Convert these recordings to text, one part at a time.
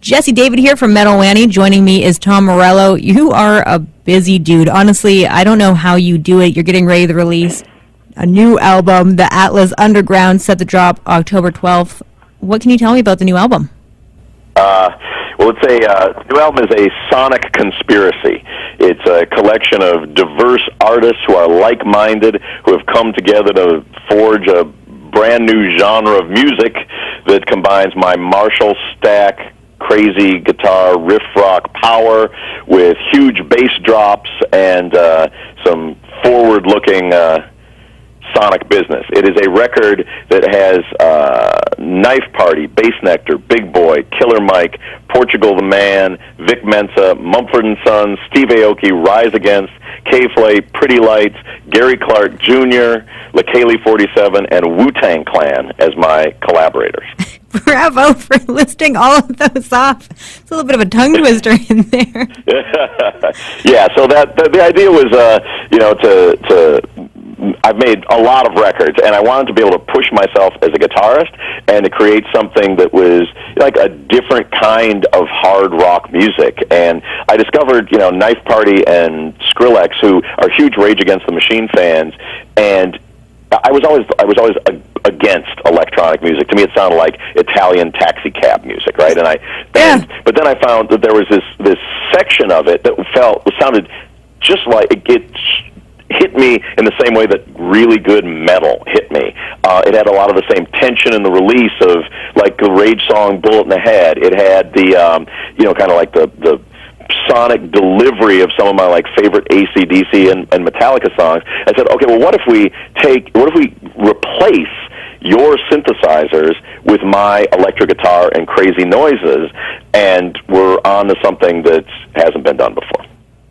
Jessie David here from Metal Wani. Joining me is Tom Morello. You are a busy dude. Honestly, I don't know how you do it. You're getting ready to release a new album, The Atlas Underground, set to drop October 12th. What can you tell me about the new album? Well, the new album is a sonic conspiracy. It's a collection of diverse artists who are like-minded, who have come together to forge a brand new genre of music that combines my Marshall stack, crazy guitar, riff rock power with huge bass drops and some forward-looking sonic business. It is a record that has Knife Party, Bassnectar, Big Boy, Killer Mike, Portugal the Man, Vic Mensa, Mumford and Sons, Steve Aoki, Rise Against, K-Flay, Pretty Lights, Gary Clark Jr., LaKaylee 47, and Wu-Tang Clan as my collaborators. Bravo for listing all of those off. It's a little bit of a tongue twister in there. Yeah, so the idea was, I've made a lot of records, and I wanted to be able to push myself as a guitarist and to create something that was like a different kind of hard rock music. And I discovered, Knife Party and Skrillex, who are huge Rage Against the Machine fans, and I was always against electronic music. To me, it sounded like Italian taxi cab music, right? But then I found that there was this section of it that sounded just like it hit me in the same way that really good metal hit me. It had a lot of the same tension in the release of like the Rage song "Bullet in the Head." It had the kind of like the sonic delivery of some of my like favorite AC/DC and Metallica songs. I said, okay, well, what if we replace your synthesizers with my electric guitar and crazy noises, and we're on to something that hasn't been done before.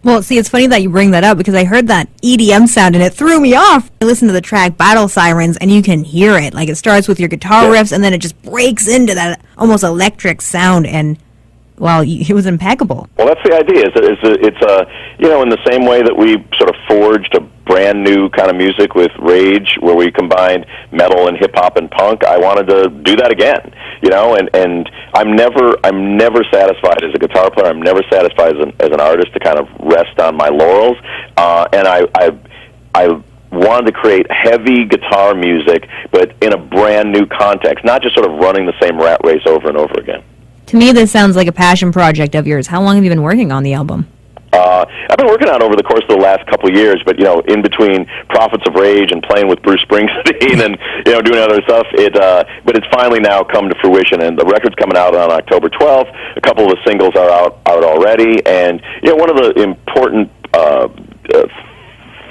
Well, see, it's funny that you bring that up because I heard that EDM sound and it threw me off. I listened to the track Battle Sirens and you can hear it. Like it starts with your guitar riffs and then it just breaks into that almost electric sound, and it was impeccable. Well, that's the idea. It's in the same way that we sort of forged a brand new kind of music with Rage, where we combined metal and hip hop and punk. I wanted to do that again, and I'm never satisfied as a guitar player. I'm never satisfied as an artist to kind of rest on my laurels, and I wanted to create heavy guitar music, but in a brand new context, not just sort of running the same rat race over and over again. To me, this sounds like a passion project of yours. How long have you been working on the album? I've been working on it over the course of the last couple of years, but in between Prophets of Rage and playing with Bruce Springsteen and doing other stuff, but it's finally now come to fruition, and the record's coming out on October 12th. A couple of the singles are out already, and one of the important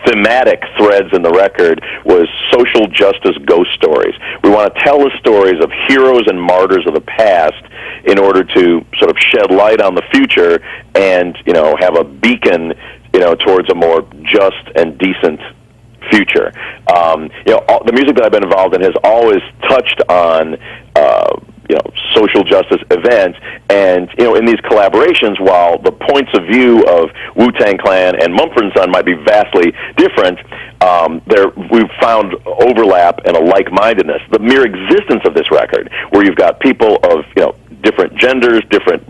thematic threads in the record was social justice ghost stories. We want to tell the stories of heroes and martyrs of the past in order to sort of shed light on the future and, have a beacon, towards a more just and decent future. The music that I've been involved in has always touched on social justice events, and in these collaborations, while the points of view of Wu-Tang Clan and Mumford & Sons might be vastly different, we've found overlap and a like-mindedness. The mere existence of this record, where you've got people of different genders, different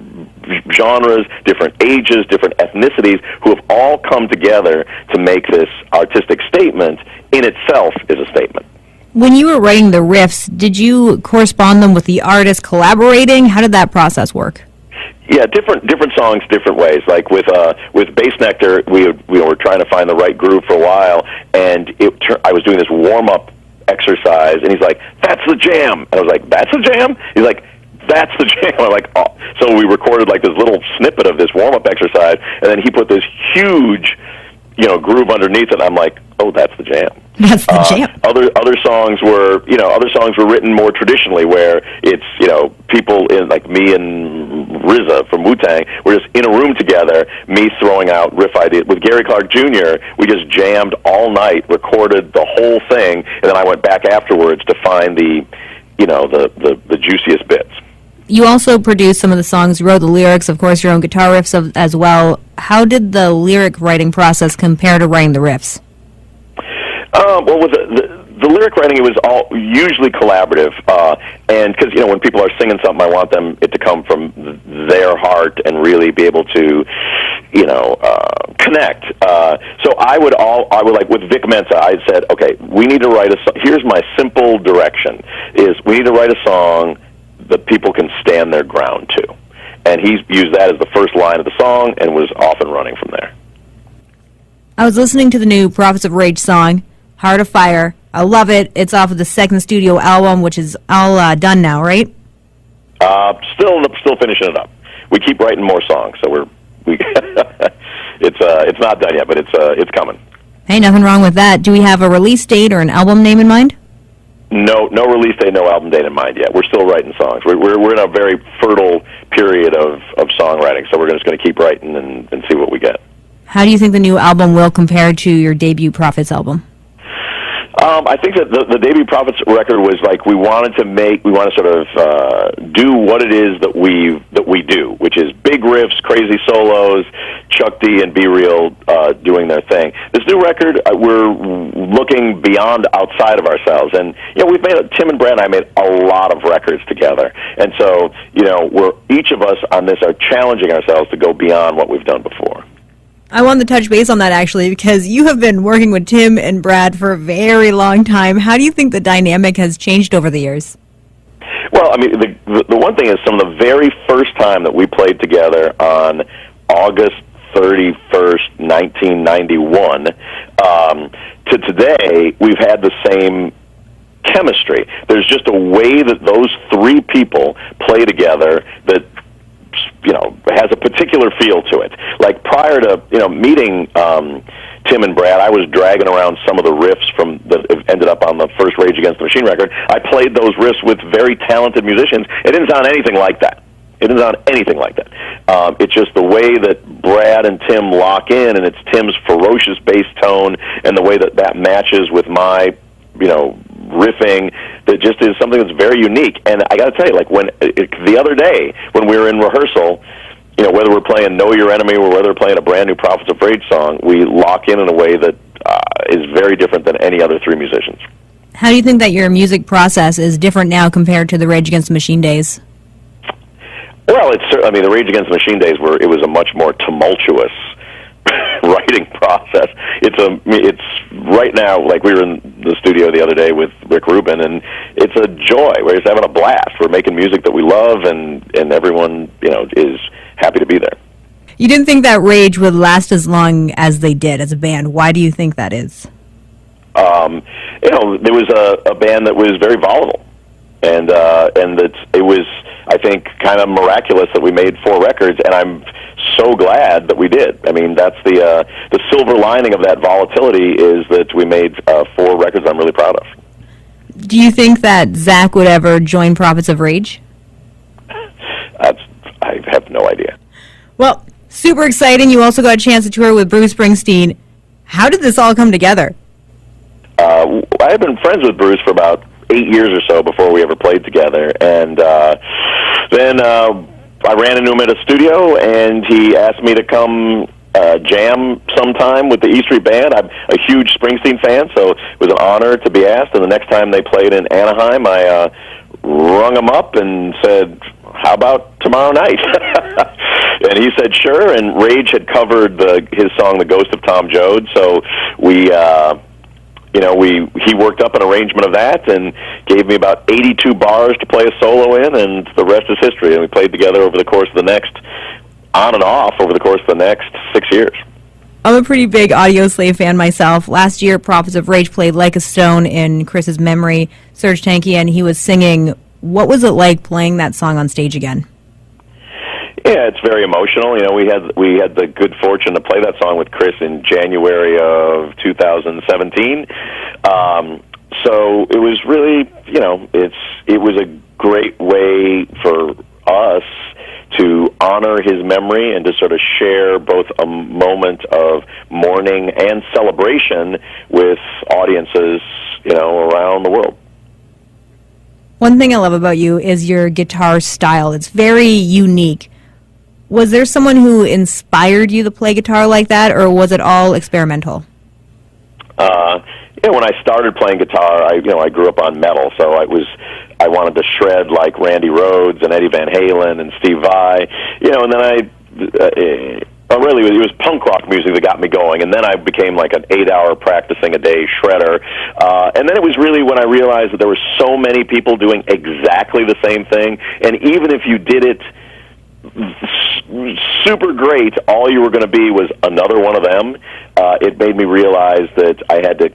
genres, different ages, different ethnicities, who have all come together to make this artistic statement, in itself is a statement. When you were writing the riffs, did you correspond them with the artist collaborating? How did that process work? Yeah, different songs, different ways. Like with Bassnectar, we were trying to find the right groove for a while, and I was doing this warm-up exercise, and he's like, "That's the jam," and I was like, "That's the jam?" He's like, "That's the jam." I'm like, "Oh." So we recorded like this little snippet of this warm-up exercise, and then he put this huge, groove underneath it. And I'm like, "Oh, that's the jam." That's the jam. Other songs were written more traditionally, where it's people in like me and RZA from Wu-Tang were just in a room together, me throwing out riff ideas. With Gary Clark Jr., we just jammed all night, recorded the whole thing, and then I went back afterwards to find the juiciest bits. You also produced some of the songs, you wrote the lyrics, of course, your own guitar riffs as well. How did the lyric writing process compare to writing the riffs? Well, with the lyric writing, it was all usually collaborative, and because when people are singing something, I want it to come from their heart and really be able to connect. So I would like with Vic Mensa, I said, okay, we need to write a song. Here's my simple direction: is we need to write a song that people can stand their ground to. And he's used that as the first line of the song and was off and running from there. I was listening to the new Prophets of Rage song, Heart of Fire. I love it. It's off of the second studio album, which is all done now, right? Still finishing it up. We keep writing more songs, so it's not done yet, but it's coming. Hey, nothing wrong with that. Do we have a release date or an album name in mind? No release date, no album date in mind yet. We're still writing songs. We're in a very fertile period of songwriting, so we're just going to keep writing and see what we get. How do you think the new album will compare to your debut Prophets album? I think that the debut Prophets record was like we want to sort of do what it is that we do, which is big riffs, crazy solos, Chuck D and Be Real doing their thing. This new record, we're looking beyond outside of ourselves, and we've made Tim and Brad and I made a lot of records together, and so we're each of us on this are challenging ourselves to go beyond what we've done before. I wanted to touch base on that, actually, because you have been working with Tim and Brad for a very long time. How do you think the dynamic has changed over the years? Well, I mean, the one thing is some of the very first time that we played together on August 31st, 1991, to today, we've had the same chemistry. There's just a way that those three people play together that has a particular feel to it. Like prior to meeting Tim and Brad, I was dragging around some of the riffs from that ended up on the first Rage Against the Machine record. I played those riffs with very talented musicians. It didn't sound anything like that. It's just the way that Brad and Tim lock in, and it's Tim's ferocious bass tone, and the way that matches with my riffing, that just is something that's very unique. And I got to tell you, like the other day when we were in rehearsal, whether we're playing Know Your Enemy or whether we're playing a brand new Prophets of Rage song, we lock in a way that is very different than any other three musicians. How do you think that your music process is different now compared to the Rage Against the Machine days? Well, the Rage Against the Machine days it was a much more tumultuous writing process. It's right now, like we were in the studio the other day with Rick Rubin, and it's a joy. We're just having a blast. We're making music that we love, and everyone is happy to be there. You didn't think that Rage would last as long as they did as a band. Why do you think that is? There was a band that was very volatile, and that it was, I think, kind of miraculous that we made 4 records, and I'm so glad that we did. I mean, that's the silver lining of that volatility is that we made 4 records I'm really proud of. Do you think that Zach would ever join Prophets of Rage? I have no idea. Well, super exciting. You also got a chance to tour with Bruce Springsteen. How did this all come together? I had been friends with Bruce for about 8 years or so before we ever played together, and then I ran into him at a studio, and he asked me to come jam sometime with the E Street Band. I'm a huge Springsteen fan, so it was an honor to be asked, and the next time they played in Anaheim, I rung him up and said, how about tomorrow night? And he said, sure, and Rage had covered his song, The Ghost of Tom Joad, so he worked up an arrangement of that and gave me about 82 bars to play a solo in, and the rest is history. And we played together over the course of on and off over the course of the next 6 years. I'm a pretty big Audio Slave fan myself. Last year, Prophets of Rage played Like a Stone in Chris's memory. Serge Tankian, and he was singing. What was it like playing that song on stage again? Yeah, it's very emotional. We had the good fortune to play that song with Chris in January of 2017. So it was really, it was a great way for us to honor his memory and to sort of share both a moment of mourning and celebration with audiences, around the world. One thing I love about you is your guitar style. It's very unique. Was there someone who inspired you to play guitar like that, or was it all experimental? when I started playing guitar, I grew up on metal, so I wanted to shred like Randy Rhoads and Eddie Van Halen and Steve Vai, and then really, it was punk rock music that got me going, and then I became like an 8-hour practicing a day shredder. And then it was really when I realized that there were so many people doing exactly the same thing, and even if you did it super great, all you were going to be was another one of them. It made me realize that I had to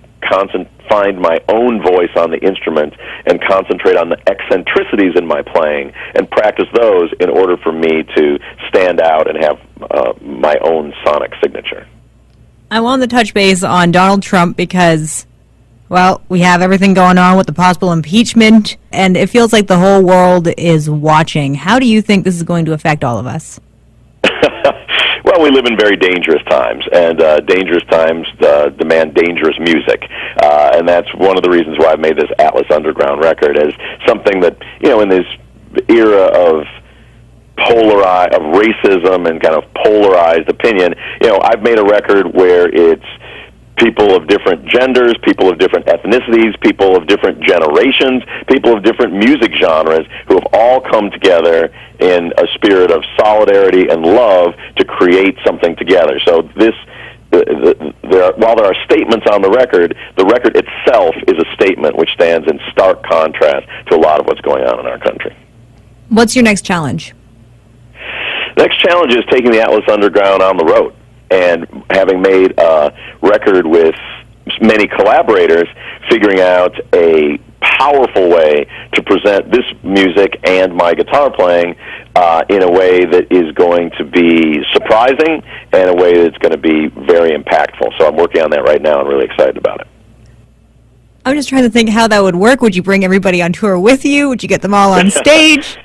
find my own voice on the instrument and concentrate on the eccentricities in my playing and practice those in order for me to stand out and have my own sonic signature. I wanted to touch base on Donald Trump because, well, we have everything going on with the possible impeachment, and it feels like the whole world is watching. How do you think this is going to affect all of us? Well, we live in very dangerous times, and dangerous times demand dangerous music. And that's one of the reasons why I've made this Atlas Underground record, as something that, in this era of racism and kind of polarized opinion, I've made a record where it's people of different genders, people of different ethnicities, people of different generations, people of different music genres who have all come together in a spirit of solidarity and love to create something together. So while there are statements on the record itself is a statement which stands in stark contrast to a lot of what's going on in our country. What's your next challenge? Next challenge is taking the Atlas Underground on the road. And having made a record with many collaborators, figuring out a powerful way to present this music and my guitar playing in a way that is going to be surprising and a way that's going to be very impactful. So I'm working on that right now and really excited about it. I'm just trying to think how that would work. Would you bring everybody on tour with you? Would you get them all on stage?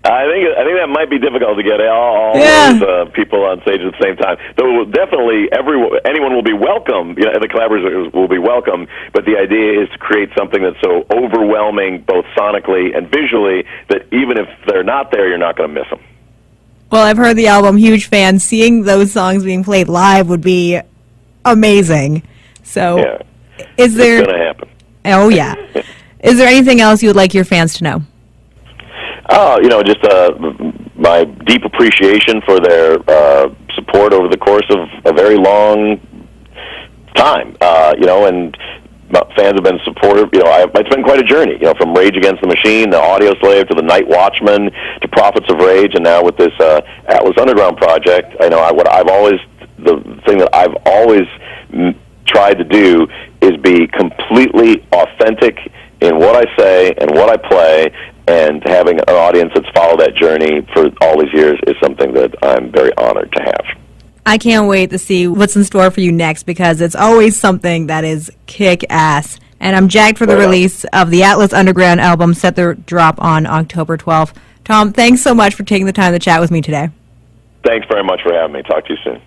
I think that might be difficult to get all those people on stage at the same time. Though definitely anyone will be welcome. The collaborators will be welcome. But the idea is to create something that's so overwhelming, both sonically and visually, that even if they're not there, you're not going to miss them. Well, I've heard the album. Huge fan. Seeing those songs being played live would be amazing. So, yeah, is there? It's going to happen. Oh yeah. Is there anything else you would like your fans to know? Just my deep appreciation for their support over the course of a very long time. And fans have been supportive. It's been quite a journey. From Rage Against the Machine, the Audio Slave, to the Night Watchman, to Prophets of Rage, and now with this Atlas Underground project. The thing that I've always tried to do is be completely authentic in what I say and what I play. And having an audience that's followed that journey for all these years is something that I'm very honored to have. I can't wait to see what's in store for you next, because it's always something that is kick-ass. And I'm jacked for the release of the Atlas Underground album, set to drop on October 12th. Tom, thanks so much for taking the time to chat with me today. Thanks very much for having me. Talk to you soon.